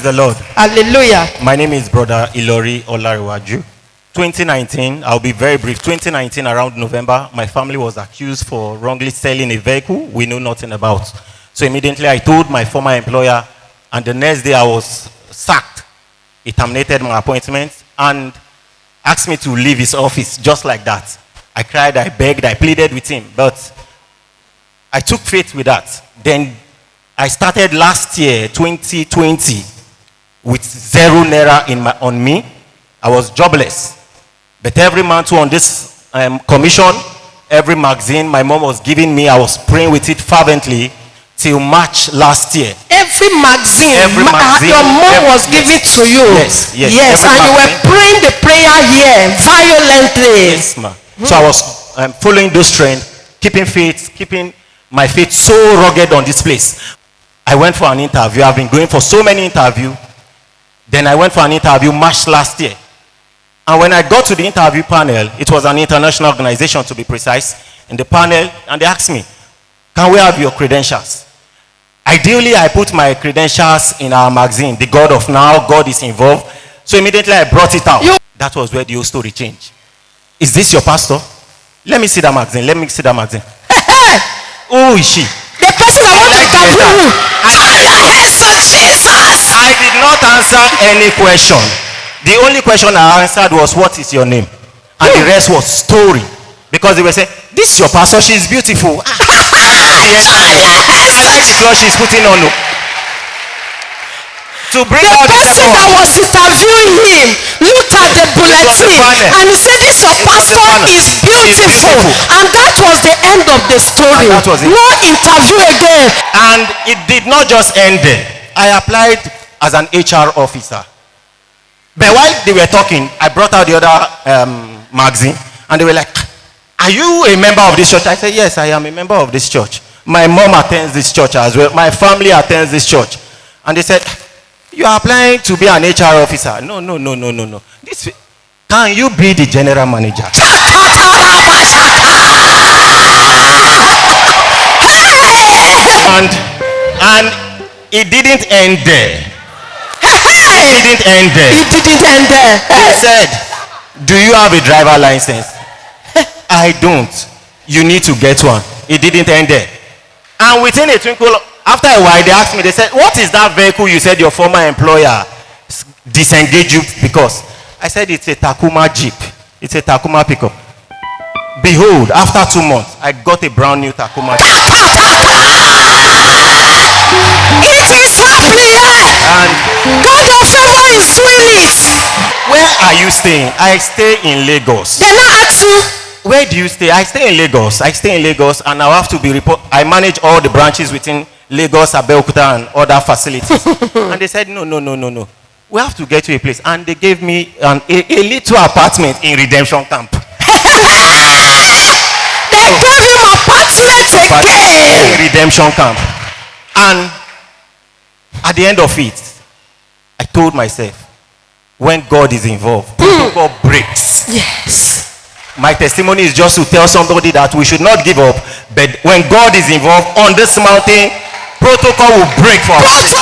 Praise the Lord. Hallelujah. My name is Brother Ilori Olariwaju. 2019, I'll be very brief. 2019, around November, my family was accused for wrongly selling a vehicle we know nothing about. So immediately I told my former employer, and the next day I was sacked. He terminated my appointment and asked me to leave his office just like that. I cried, I begged, I pleaded with him, but I took faith with that. Then I started last year, 2020, with 0 naira on me. I was jobless. But every month on this commission, every magazine my mom was giving me, I was praying with it fervently till March last year. Every magazine your mom was giving to you. Yes. Yes, and you were praying the prayer here violently. Yes, ma'am. So I was following those trends, keeping faith, keeping my faith so rugged on this place. I went for an interview. I've been going for so many interviews. Then I went for an interview March last year. And when I got to the interview panel, it was an international organization to be precise, in the panel, and they asked me, can we have your credentials? Ideally, I put my credentials in our magazine, The God of Now, God is Involved. So immediately I brought it out. That was where the whole story changed. Is this your pastor? Let me see that magazine. Let me see that magazine. Who is she? The person I want to interview you. I did not answer any question. The only question I answered was, what is your name? And the rest was story. Because they were saying, this is your pastor, she's beautiful. Yes, I like the clothes she's putting on. To bring the out person that was interviewing him looked at the bulletin and he said, this your pastor is beautiful. And that was the end of the story. That was it. No interview again. And it did not just end there. I applied as an HR officer. But while they were talking, I brought out the other magazine, and they were like, are you a member of this church? I said, yes, I am a member of this church. My mom attends this church as well. My family attends this church. And they said, you are applying to be an HR officer. No. Can you be the general manager? And it didn't end there. It didn't end there. It didn't end there. He said, do you have a driver license? I don't. You need to get one. It didn't end there. And within a twinkle, after a while, they asked me, they said, what is that vehicle you said your former employer disengaged you because? I said, it's a Takuma Jeep. It's a Takuma pickup. Behold, after 2 months, I got a brand new Takuma Jeep. It is happening. And God of favor is doing it. where are you staying? I stay in Lagos. They now ask you, where do you stay? I stay in Lagos. I stay in Lagos, and I have to be I manage all the branches within Lagos, Abeokuta, and other facilities. And they said, no. We have to get to a place. And they gave me a little apartment in Redemption Camp. they gave him apartment again. In Redemption Camp. And at the end of it, I told myself, when God is involved, protocol breaks. Yes. My testimony is just to tell somebody that we should not give up, but when God is involved on this mountain, protocol will break for us.